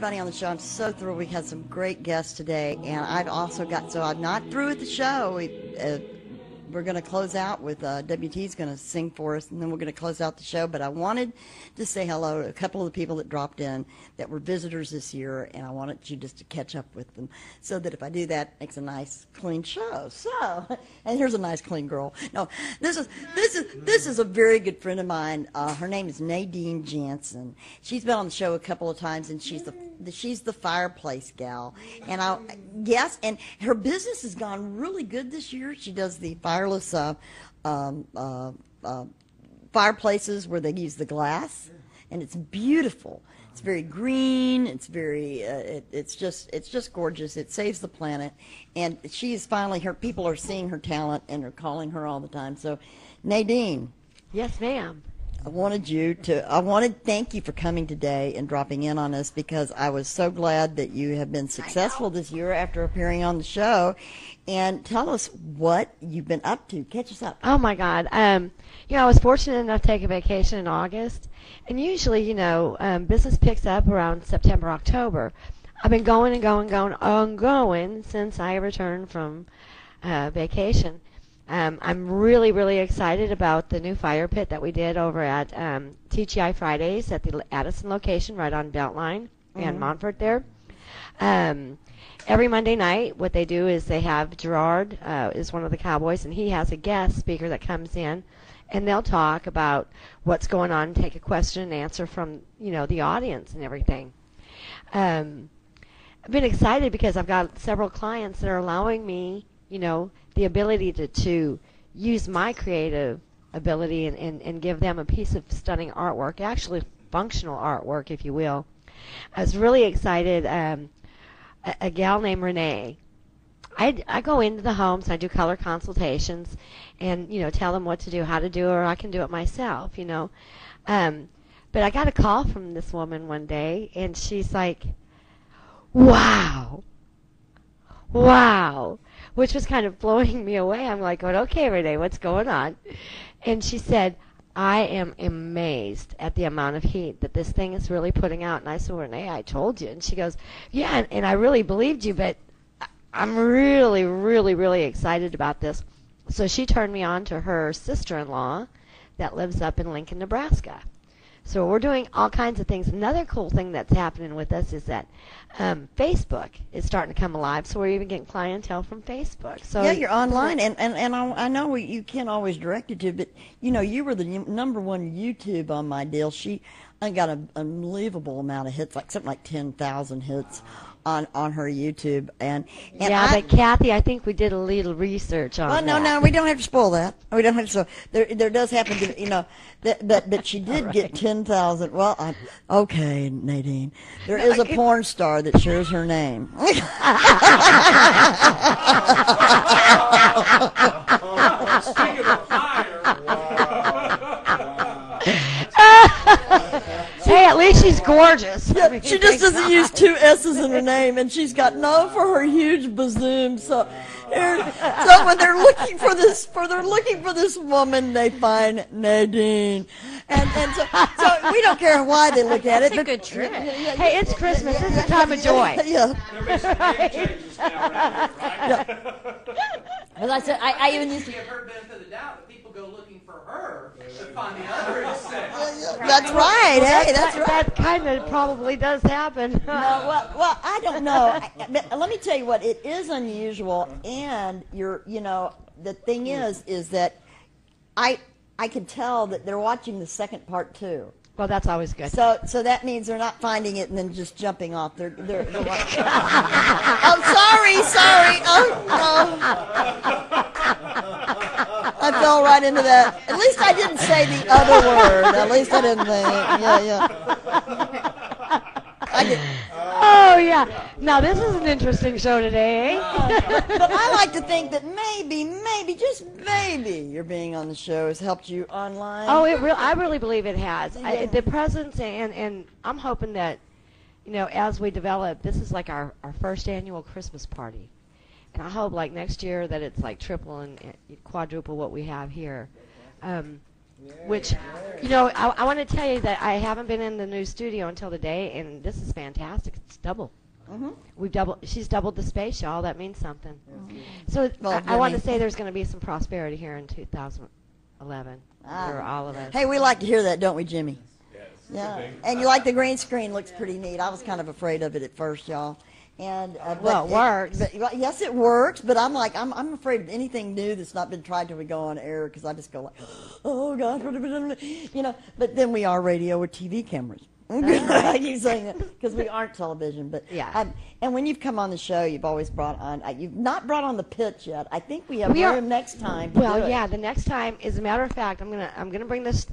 everybody on the show. I'm so thrilled we had some great guests today, and I've also got, so I'm not through with the show. We're going to close out with, WT's going to sing for us, and then we're going to close out the show. But I wanted to say hello to a couple of the people that dropped in that were visitors this year, and I wanted you just to catch up with them so that if I do that, it makes a nice, clean show. So, and here's a nice, clean girl. No, this is a very good friend of mine. Her name is Nadine Janssen. She's been on the show a couple of times, and she's the Fireplace gal. And and her business has gone really good this year. She does the fireless fireplaces where they use the glass, and it's beautiful. It's very green. It's very it's just gorgeous. It saves the planet, and she's finally people are seeing her talent and are calling her all the time. So, Nadine. Yes, ma'am. I wanted to thank you for coming today and dropping in on us, because I was so glad that you have been successful this year after appearing on the show. And tell us what you've been up to. Catch us up. Oh my God. I was fortunate enough to take a vacation in August, and usually, business picks up around September, October. I've been going since I returned from vacation. I'm really, really excited about the new fire pit that we did over at TGI Fridays at the Addison location right on Beltline and Montfort there. Every Monday night, what they do is they have Gerard is one of the cowboys, and he has a guest speaker that comes in, and they'll talk about what's going on, take a question and answer from, the audience and everything. I've been excited because I've got several clients that are allowing me, the ability to use my creative ability and give them a piece of stunning artwork, actually functional artwork, if you will. I was really excited. A gal named Renee. I go into the homes, I do color consultations, and tell them what to do, how to do it, or I can do it myself. But I got a call from this woman one day, and she's like, "Wow, which was kind of blowing me away. I'm like, "Okay, Renee, what's going on?" And she said, "I am amazed at the amount of heat that this thing is really putting out." And I said, "Renee, I told you." And she goes, "Yeah, and I really believed you, but I'm really, really, really excited about this." So she turned me on to her sister-in-law that lives up in Lincoln, Nebraska. So we're doing all kinds of things. Another cool thing that's happening with us is that Facebook is starting to come alive, so we're even getting clientele from Facebook. So yeah, you're online, and I know you can't always direct it to, but you were the number one YouTube on my deal. I got an unbelievable amount of hits, something like 10,000 hits on her YouTube, and yeah, but Kathy, I think we did a little research on that. No, we don't have to spoil that. We don't have to. So there does happen to but she did get 10,000. Well, okay, Nadine, there is a porn star that shares her name. Speaking of fire. Hey, at least she's gorgeous. Yeah, she just doesn't use two S's in her name, and she's got known for her huge bazoom. So when they're looking for this woman, they find Nadine, and so we don't care why they look at it. That's a good trick. Hey, it's Christmas. It's a time of joy. Yeah. There'll be some name changes now, right? As I said, I even used to. Give her benefit of the doubt that people go looking for her to find the other insect. That's right. Hey, that's right. That kind of probably does happen. No, well, I don't know. But let me tell you what, it is unusual, and the thing is that I can tell that they're watching the second part too. Well, that's always good. So that means they're not finding it and then just jumping off. They're like, I'm sorry. Oh, I fell right into that. At least I didn't say the other word. At least I didn't think. Yeah. I did. Oh, yeah. Now, this is an interesting show today, eh? But I like to think that maybe, just maybe, your being on the show has helped you online. Oh, I really believe it has. Yeah. The presence, and I'm hoping that, as we develop, this is like our first annual Christmas party. And I hope, next year that it's triple and quadruple what we have here. which, you know, I want to tell you that I haven't been in the new studio until today, and this is fantastic. It's double. She's doubled the space, y'all. That means something. So Well, I want to say there's going to be some prosperity here in 2011 for all of us. Hey, we like to hear that, don't we, Jimmy? Yeah. And you like the green screen? Looks pretty neat. I was kind of afraid of it at first, y'all. And well, it works. But, yes, it works. But I'm like, I'm afraid of anything new that's not been tried till we go on air, because I just go like, oh God, you know. But then we are radio with TV cameras. I keep saying that because we aren't television. But yeah. And when you've come on the show, you've always brought on. You've not brought on the pitch yet. I think we have room next time. Well, yeah, the next time. As a matter of fact, I'm gonna bring this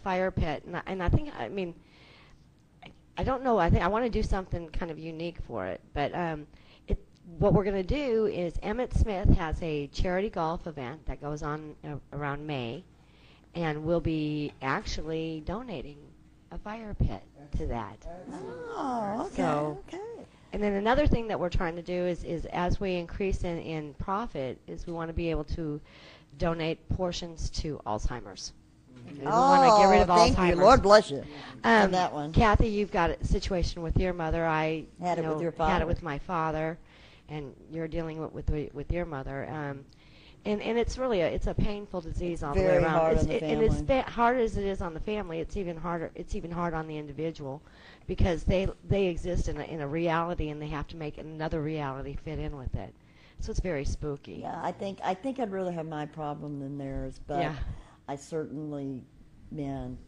fire pit, and I think I don't know. I think I want to do something kind of unique for it. But what we're going to do is Emmett Smith has a charity golf event that goes on around May, and we'll be actually donating a fire pit to that. Oh, okay. Okay. And then another thing that we're trying to do is as we increase in profit, is we want to be able to donate portions to Alzheimer's. We want to get rid of thank Alzheimer's. you. Lord bless you. On that one. Kathy, you've got a situation with your mother. I had it with your father. Had it with my father, and you're dealing with your mother. And it's really it's a painful disease all the way around. Hard on the family. And as hard as it is on the family, it's even harder. It's even hard on the individual, because they exist in a reality, and they have to make another reality fit in with it. So it's very spooky. Yeah, I think I'd rather have my problem than theirs, but yeah. I certainly, man,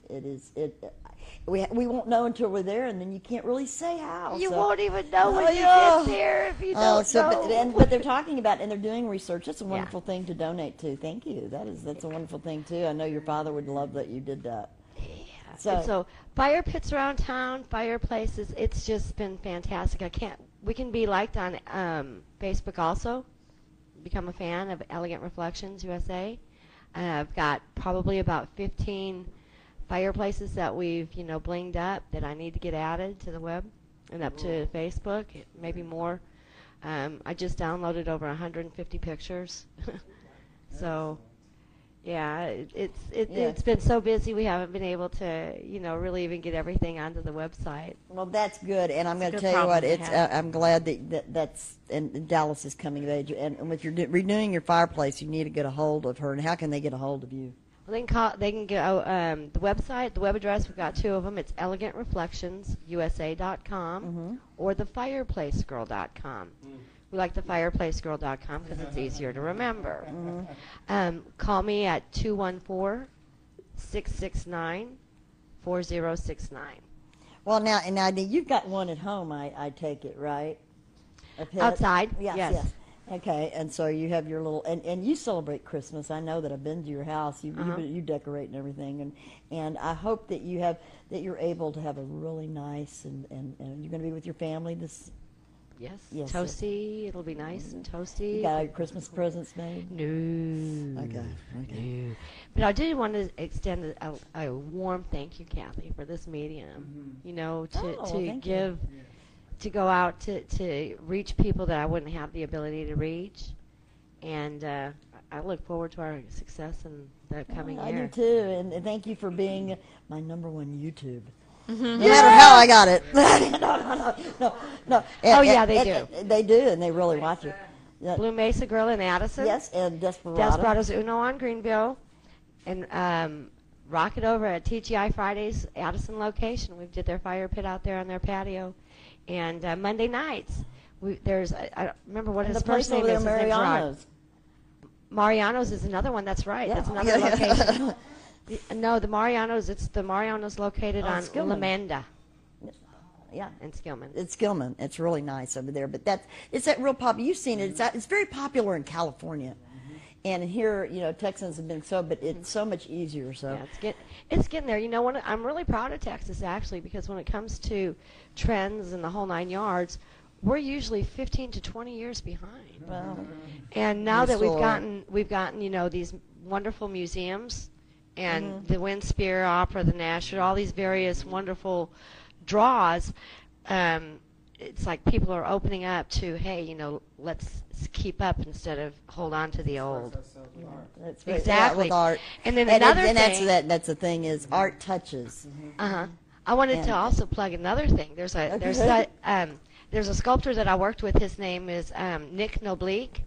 we won't know until we're there, and then you can't really say how. You won't even know when you get there if you don't know. But they're talking about, and they're doing research. That's a wonderful thing to donate to. Thank you. That's a wonderful thing too. I know your father would love that you did that. Yeah. So fire pits around town, fireplaces. It's just been fantastic. We can be liked on Facebook also. Become a fan of Elegant Reflections USA. I've got probably about 15 fireplaces that we've, blinged up that I need to get added to the web and up to Facebook, maybe more. I just downloaded over 150 pictures. So, yeah, it's been so busy we haven't been able to, really even get everything onto the website. Well, that's good, and I'm going to tell you what, I'm glad that's and Dallas is coming of age, and with your renewing your fireplace, you need to get a hold of her. And how can they get a hold of you? Well, they can go the website, the web address. We've got two of them. It's elegantreflectionsusa.com or thefireplacegirl.com. We like thefireplacegirl.com because it's easier to remember. Call me at 214-669-4069. Well, now you've got one at home, I take it, right? Outside, yes. Okay, and so you have your little, and you celebrate Christmas. I know that I've been to your house. You decorate and everything, and I hope that you're able to have a really nice, and you're going to be with your family this. Yes, toasty. It'll be nice and toasty. You got your Christmas presents made? No. Okay. No. But I did want to extend a warm thank you, Kathy, for this medium. To go out to reach people that I wouldn't have the ability to reach, and I look forward to our success in the coming year. I do too, and thank you for being my #1 YouTube. No matter how I got it. No. They do. They do, and they really watch it. Blue Mesa Grill in Addison. Yes, and Desperados Uno on Greenville, and Rock It Over at TGI Fridays Addison location. We did their fire pit out there on their patio, and Monday nights I don't remember what his first name is. Mariano's. Mariano's is another one. That's right. Yeah. That's another location. No, the Mariano's. It's the Mariano's located on Lamenda. Yeah, and Skillman. It's Skillman. It's really nice over there. But it's that real popular. You've seen it. It's very popular in California, and here, Texans have been but it's so much easier. So yeah, it's getting there. I'm really proud of Texas actually, because when it comes to trends and the whole 9 yards, we're usually 15 to 20 years behind. Well, and now that we've gotten these wonderful museums. And the Wind Spear Opera, the National, all these various wonderful draws. it's like people are opening up to, hey, you know, let's keep up instead of hold on to the old. That's right. Exactly. Yeah, with art. And then another thing. That's the thing is art touches. I wanted to also plug another thing. There's a sculptor that I worked with. His name is Nick Noblique,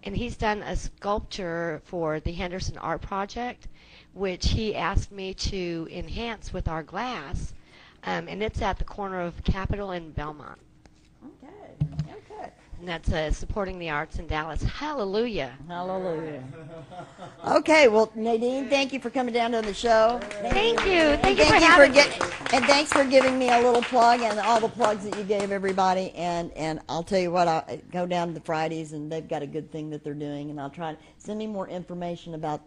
and he's done a sculpture for the Henderson Art Project, which he asked me to enhance with our glass, and it's at the corner of Capitol and Belmont. Okay. And that's supporting the arts in Dallas. Hallelujah. Hallelujah. Okay, well, Nadine, thank you for coming down to the show. Thank you. Thank you for having me. And thanks for giving me a little plug and all the plugs that you gave everybody. And I'll tell you what, I'll go down to the Fridays, and they've got a good thing that they're doing. And I'll try to send me more information about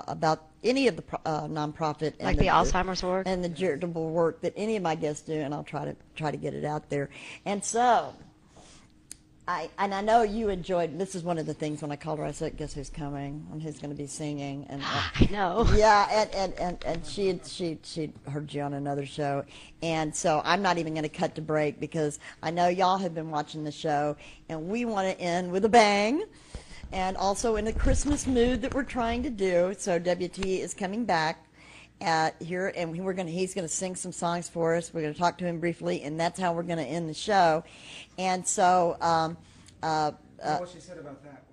about any of the nonprofit, like the Alzheimer's work and the charitable work that any of my guests do, and I'll try to get it out there. And so, I know you enjoyed. This is one of the things when I called her, I said, "Guess who's coming? And who's going to be singing?" And I know. Yeah, and she heard you on another show, and so I'm not even going to cut to break because I know y'all have been watching the show, and we want to end with a bang. And also in the Christmas mood that we're trying to do. So WT is coming back here, and he's going to sing some songs for us. We're going to talk to him briefly, and that's how we're going to end the show. And so, what she said about that.